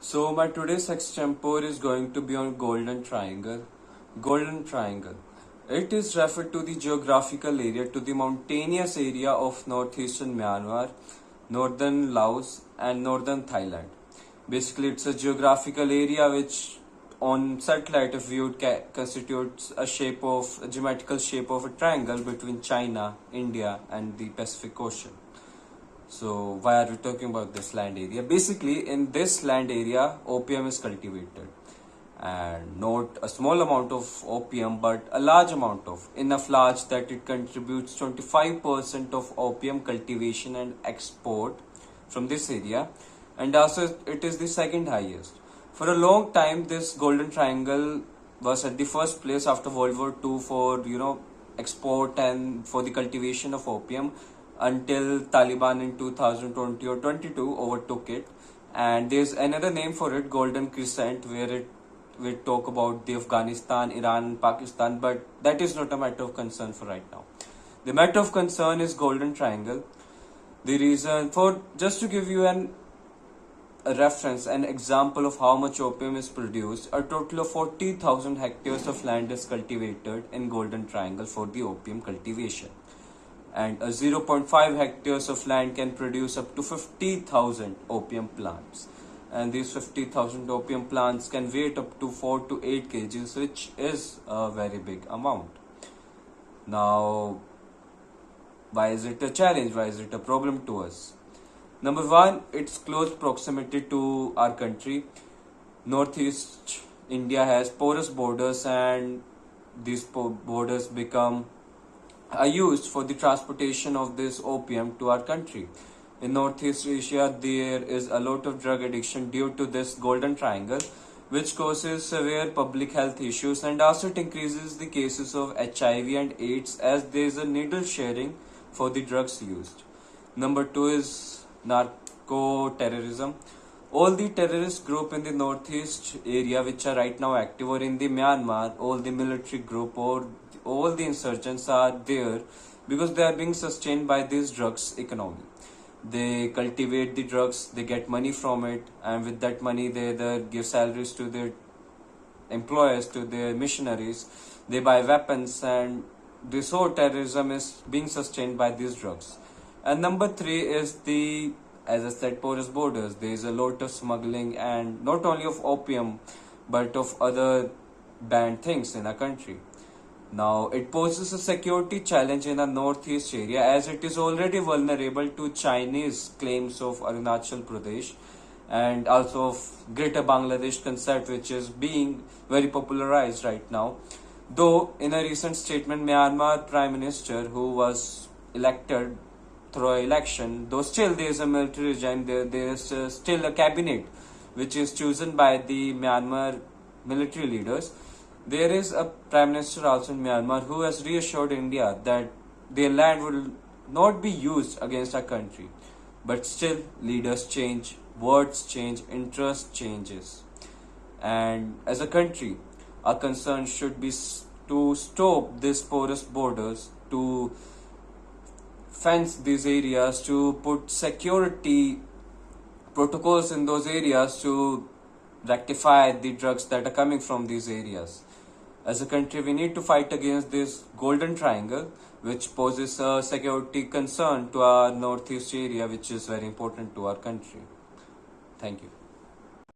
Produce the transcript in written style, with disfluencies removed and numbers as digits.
So my today's extempore is going to be on Golden Triangle. Golden Triangle. It is referred to the geographical area to the mountainous area of northeastern Myanmar, northern Laos and northern Thailand. Basically, it's a geographical area which on satellite view constitutes a geometrical shape of a triangle between China, India and the Pacific Ocean. So why are we talking about this land area? Basically, in this land area, opium is cultivated, and not a small amount of opium, but a large amount of enough large that it contributes 25% of opium cultivation and export from this area, and also it is the second highest. For a long time, this Golden Triangle was at the first place after World War II for export and for the cultivation of opium until Taliban in 2020 or 22 overtook it. And there's another name for it, Golden Crescent, where it we talk about the Afghanistan, Iran, Pakistan, but that is not a matter of concern for right now. The matter of concern is Golden Triangle. The reason for, just to give you a reference, an example of how much opium is produced, a total of 40,000 hectares of land is cultivated in Golden Triangle for the opium cultivation. And a 0.5 hectares of land can produce up to 50,000 opium plants. And these 50,000 opium plants can weight up to 4 to 8 kgs, which is a very big amount. Now, why is it a challenge? Why is it a problem to us? Number one, its close proximity to our country. Northeast India has porous borders, and these borders are used for the transportation of this opium to our country. In Northeast Asia, there is a lot of drug addiction due to this Golden Triangle, which causes severe public health issues, and also it increases the cases of HIV and AIDS as there is a needle sharing for the drugs used. Number two is narco-terrorism. All the terrorist group in the northeast area which are right now active, or in the Myanmar, all the military group or all the insurgents are there because they are being sustained by this drugs economy. They cultivate the drugs, they get money from it, and with that money they either give salaries to their employers, to their missionaries, they buy weapons, and this whole terrorism is being sustained by these drugs. And number three is the, as I said, porous borders. There is a lot of smuggling, and not only of opium but of other banned things in our country. Now, it poses a security challenge in the northeast area as it is already vulnerable to Chinese claims of Arunachal Pradesh and also of Greater Bangladesh concept, which is being very popularized right now. Though, in a recent statement, Myanmar Prime Minister, who was elected through election, though still there is a military regime, there is still a cabinet which is chosen by the Myanmar military leaders. There is a Prime Minister also in Myanmar who has reassured India that their land will not be used against our country. But still, leaders change, words change, interest changes. And as a country, our concern should be to stop these porous borders, to fence these areas, to put security protocols in those areas to rectify the drugs that are coming from these areas. As a country, we need to fight against this Golden Triangle, which poses a security concern to our northeast area, which is very important to our country. Thank you.